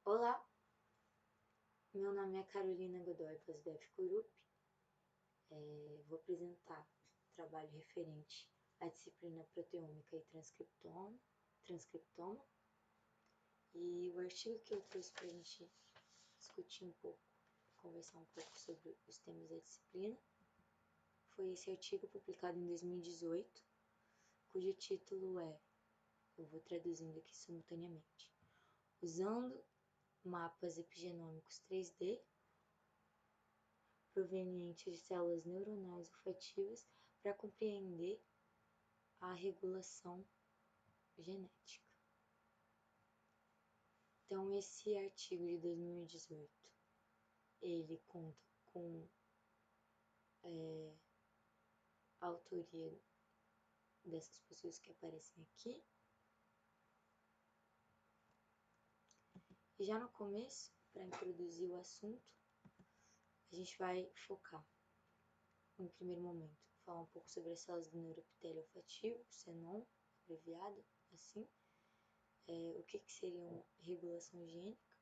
Olá, meu nome é Carolina Godoy Pazbeff Kurup. Vou apresentar o trabalho referente à disciplina proteômica e transcriptoma. E o artigo que eu trouxe para a gente discutir um pouco, conversar um pouco sobre os temas da disciplina, foi esse artigo publicado em 2018, cujo título é, eu vou traduzindo aqui simultaneamente, Usando mapas epigenômicos 3D provenientes de células neuronais olfativas para compreender a regulação genética. Então, esse artigo de 2018, ele conta com a autoria dessas pessoas que aparecem aqui. E já no começo, para introduzir o assunto, a gente vai focar, em primeiro momento, falar um pouco sobre as células do neuroepitélio olfativo, CENOM, abreviado assim, o que seria uma regulação gênica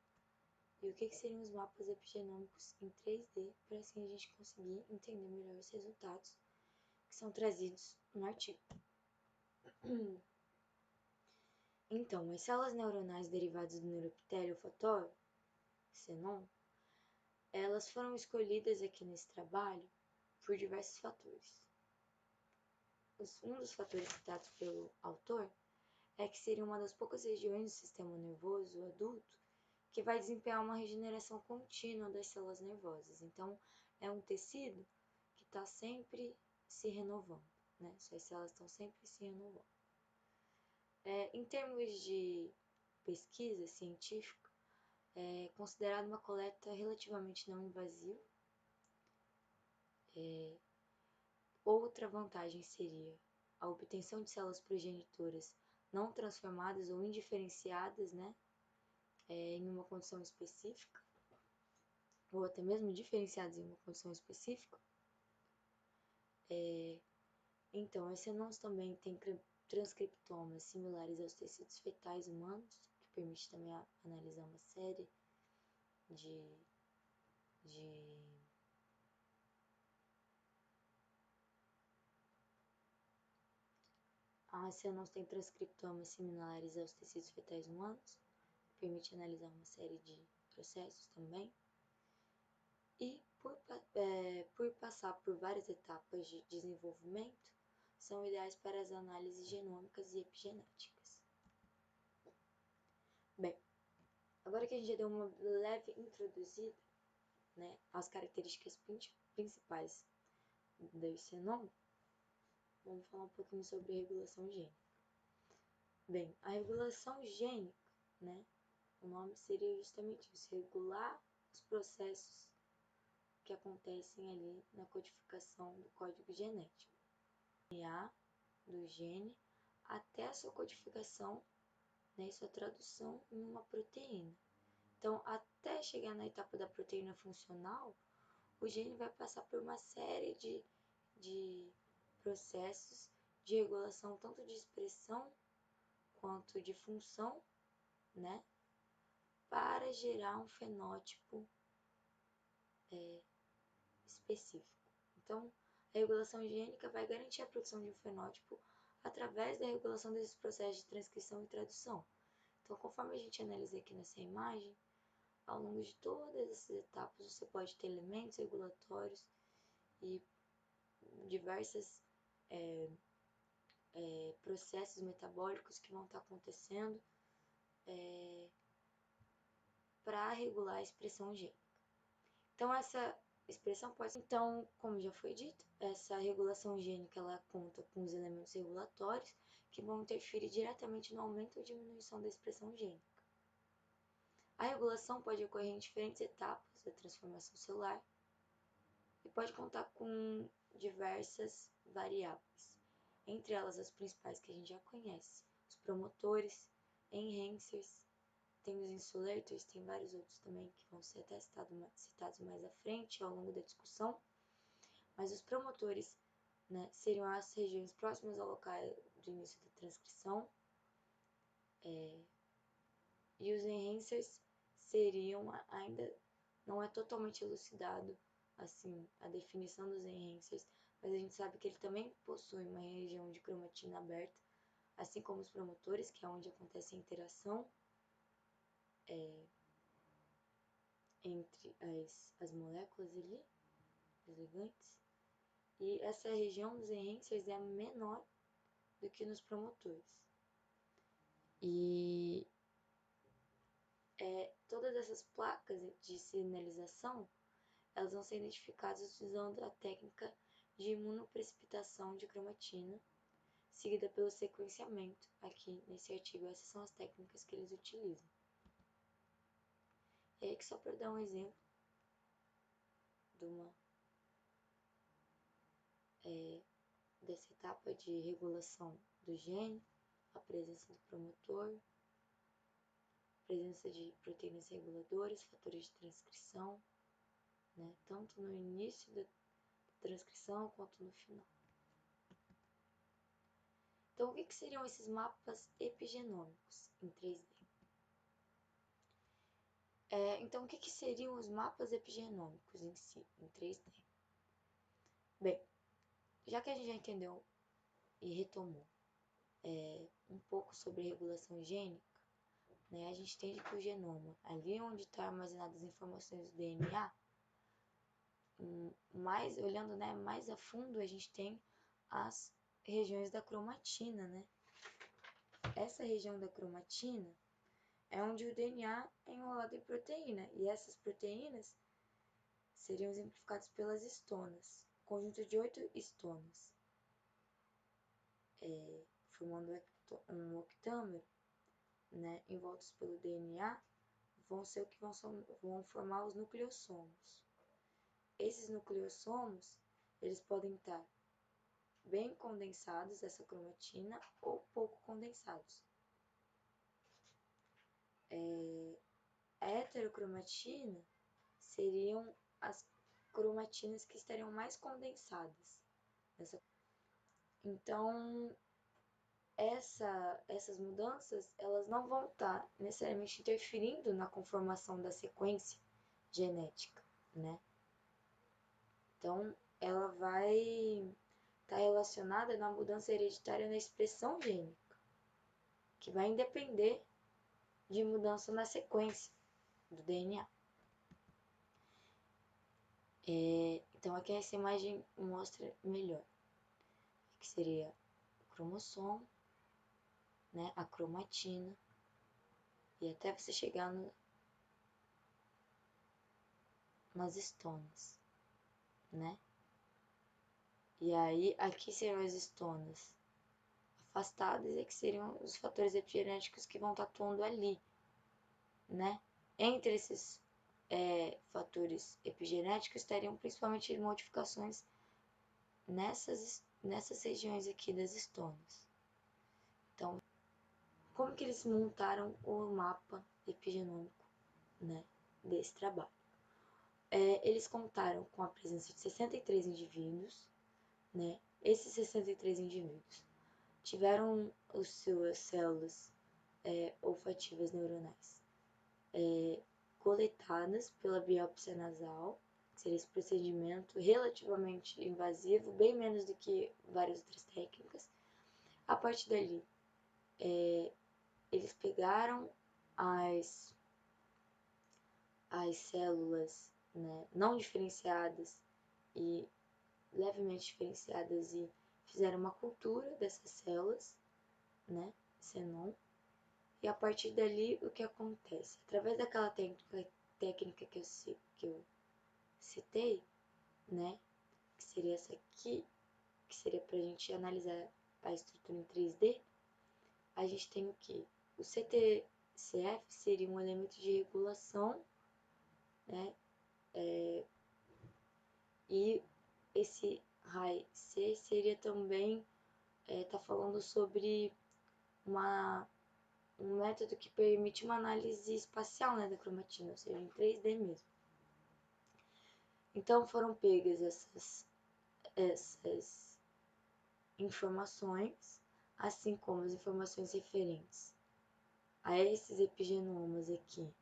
e o que seriam os mapas epigenômicos em 3D, para assim a gente conseguir entender melhor os resultados que são trazidos no artigo. Então, as células neuronais derivadas do neuroepitélio olfatório, CENOM, elas foram escolhidas aqui nesse trabalho por diversos fatores. Um dos fatores citados pelo autor é que seria uma das poucas regiões do sistema nervoso adulto que vai desempenhar uma regeneração contínua das células nervosas. Então, é um tecido que está sempre se renovando, né? Suas células estão sempre se renovando. Em termos de pesquisa científica, é considerado uma coleta relativamente não invasiva. Outra vantagem seria a obtenção de células progenitoras não transformadas ou indiferenciadas, né, em uma condição específica, ou até mesmo diferenciadas em uma condição específica. Então, as CENOMs também têm transcriptomas similares aos tecidos fetais humanos, que permite também analisar uma série de As CENOMs têm transcriptomas similares aos tecidos fetais humanos, que permite analisar uma série de processos também. E por passar por várias etapas de desenvolvimento, são ideais para as análises genômicas e epigenéticas. Bem, agora que a gente já deu uma leve introduzida, né, às características principais da CENOM, vamos falar um pouquinho sobre regulação gênica. Bem, a regulação gênica, né, o nome seria justamente isso, regular os processos que acontecem ali na codificação do código genético. DNA do gene até a sua codificação, né, e sua tradução em uma proteína. Então, até chegar na etapa da proteína funcional, o gene vai passar por uma série de processos de regulação, tanto de expressão quanto de função, né, para gerar um fenótipo específico. Então, a regulação gênica vai garantir a produção de um fenótipo através da regulação desses processos de transcrição e tradução. Então, conforme a gente analisa aqui nessa imagem, ao longo de todas essas etapas, você pode ter elementos regulatórios e diversos processos metabólicos que vão estar acontecendo para regular a expressão gênica. Então, essa expressão pode ser... Então, como já foi dito, essa regulação gênica ela conta com os elementos regulatórios que vão interferir diretamente no aumento ou diminuição da expressão gênica. A regulação pode ocorrer em diferentes etapas da transformação celular e pode contar com diversas variáveis, entre elas as principais que a gente já conhece, os promotores, enhancers, tem os insulators, tem vários outros também que vão ser até citados mais à frente ao longo da discussão, mas os promotores, né, seriam as regiões próximas ao local do início da transcrição, e os enhancers seriam ainda não é totalmente elucidado assim a definição dos enhancers, mas a gente sabe que ele também possui uma região de cromatina aberta, assim como os promotores, que é onde acontece a interação entre as moléculas ali, os ligantes. E essa região dos enhancers é menor do que nos promotores. E todas essas placas de sinalização, elas vão ser identificadas usando a técnica de imunoprecipitação de cromatina, seguida pelo sequenciamento. Aqui nesse artigo, essas são as técnicas que eles utilizam. E aí, só para dar um exemplo dessa etapa de regulação do gene, a presença do promotor, presença de proteínas reguladoras, fatores de transcrição, né, tanto no início da transcrição quanto no final. Então, o que seriam esses mapas epigenômicos em 3D? Então, o que seriam os mapas epigenômicos em si, em 3D? Bem, já que a gente já entendeu e retomou um pouco sobre regulação gênica, né, a gente entende que o genoma, ali onde estão armazenadas as informações do DNA, olhando, né, mais a fundo, a gente tem as regiões da cromatina, né? Essa região da cromatina é onde o DNA é enrolado em proteína, e essas proteínas seriam exemplificadas pelas histonas, conjunto de 8 histonas, formando um octâmero, né, envoltos pelo DNA, vão ser o que vão formar os nucleossomos. Esses nucleossomos, eles podem estar bem condensados, essa cromatina, ou pouco condensados. A heterocromatina seriam as cromatinas que estariam mais condensadas. Então, essas mudanças, elas não vão estar necessariamente interferindo na conformação da sequência genética, né? Então, ela vai estar relacionada na mudança hereditária na expressão gênica, que vai independer de mudança na sequência do DNA. Então, aqui essa imagem mostra melhor, que seria o cromossomo, né, a cromatina, e até você chegar nas histonas, né? E aí, aqui seriam as histonas afastadas, e aqui seriam os fatores epigenéticos que vão estar atuando ali, né? Entre esses fatores epigenéticos estariam principalmente modificações nessas regiões aqui das histonas. Então, como que eles montaram o mapa epigenômico, né, desse trabalho? Eles contaram com a presença de 63 indivíduos, né? Esses 63 indivíduos tiveram as suas células olfativas neuronais coletadas pela biópsia nasal, que seria esse procedimento relativamente invasivo, bem menos do que várias outras técnicas. A partir dali, eles pegaram as células, né, não diferenciadas e levemente diferenciadas e fizeram uma cultura dessas células, né, xenon. E a partir dali, o que acontece? Através daquela técnica que eu citei, né, que seria essa aqui, que seria para a gente analisar a estrutura em 3D, a gente tem o que? O CTCF seria um elemento de regulação, né, e esse RAI-C seria também, tá falando sobre um método que permite uma análise espacial, né, da cromatina, ou seja, em 3D mesmo. Então foram pegas essas informações, assim como as informações referentes a esses epigenomas aqui,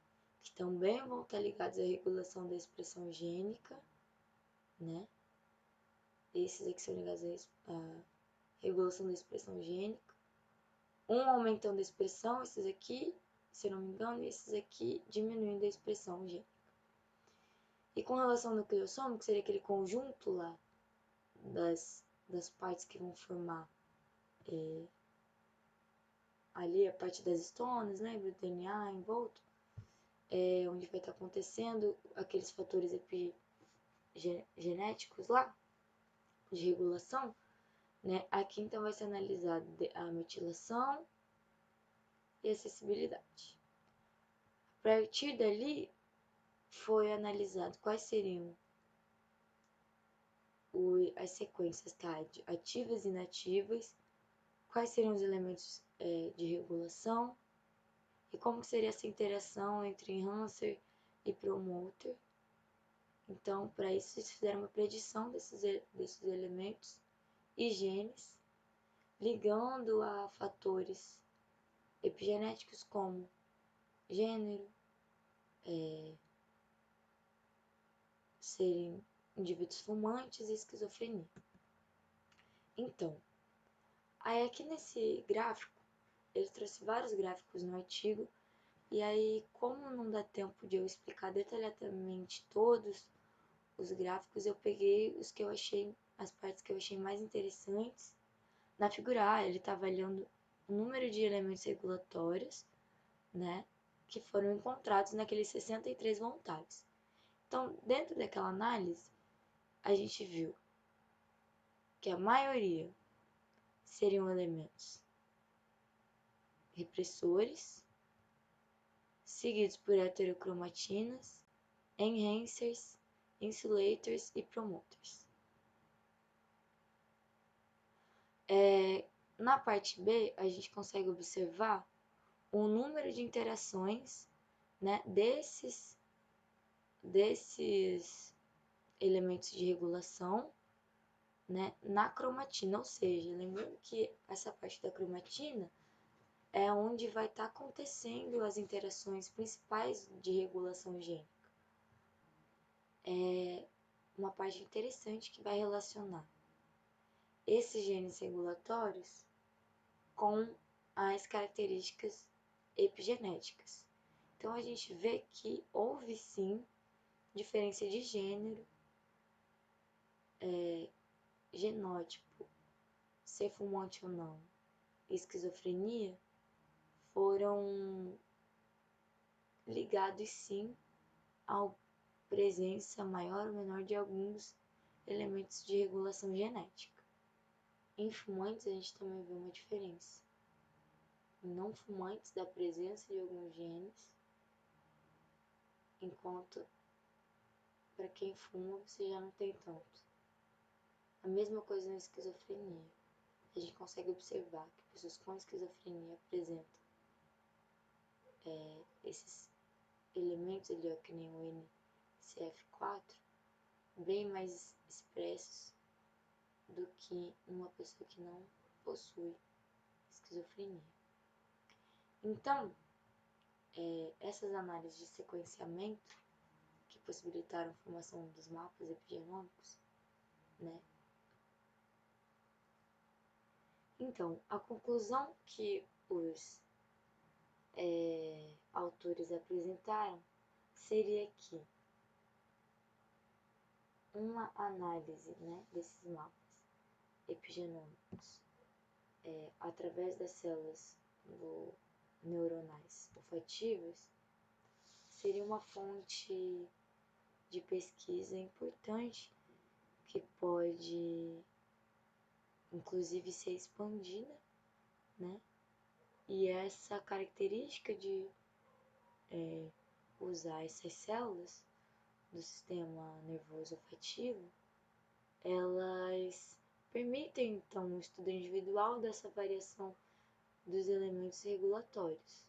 que também vão estar ligados à regulação da expressão gênica, né? Esses aqui são ligados à regulação da expressão gênica. Um aumentando a expressão, esses aqui, se eu não me engano, e esses aqui diminuindo a expressão gênica. E com relação ao nucleossoma, que seria aquele conjunto lá das partes que vão formar ali a parte das estonas, lembra? O DNA envolto, onde vai estar acontecendo aqueles fatores epigenéticos lá, de regulação, né? Aqui então vai ser analisado a metilação e a acessibilidade. A partir dali, foi analisado quais seriam as sequências ativas e inativas, quais seriam os elementos de regulação e como seria essa interação entre enhancer e promoter. Então, para isso, eles fizeram uma predição desses elementos e genes, ligando a fatores epigenéticos como gênero, serem indivíduos fumantes e esquizofrenia. Então, aí aqui nesse gráfico, ele trouxe vários gráficos no artigo, e aí, como não dá tempo de eu explicar detalhadamente todos os gráficos, eu peguei as partes que eu achei mais interessantes. Na figura A, ele está avaliando o número de elementos regulatórios, né, que foram encontrados naqueles 63 voluntários. Então, dentro daquela análise, a gente viu que a maioria seriam elementos repressores, seguidos por heterocromatinas, enhancers, insulators e promoters. Na parte B, a gente consegue observar o número de interações, né, desses elementos de regulação, né, na cromatina, ou seja, lembrando que essa parte da cromatina é onde vai estar acontecendo as interações principais de regulação gênica. É uma parte interessante que vai relacionar esses genes regulatórios com as características epigenéticas. Então, a gente vê que houve sim diferença de gênero, genótipo, ser fumante ou não, esquizofrenia, foram ligados sim à presença maior ou menor de alguns elementos de regulação genética. Em fumantes, a gente também vê uma diferença. Em não fumantes, da presença de alguns genes, enquanto para quem fuma, você já não tem tanto. A mesma coisa na esquizofrenia. A gente consegue observar que pessoas com esquizofrenia apresentam esses elementos ali, ó, que nem o NCF4, bem mais expressos do que uma pessoa que não possui esquizofrenia. Então, essas análises de sequenciamento que possibilitaram a formação dos mapas epigenômicos, né? Então, a conclusão que os autores apresentaram seria que uma análise, né, desses mapas epigenômicos através das células neuronais olfativas seria uma fonte de pesquisa importante que pode inclusive ser expandida, né? E essa característica de usar essas células do sistema nervoso olfativo, elas permitem então um estudo individual dessa variação dos elementos regulatórios.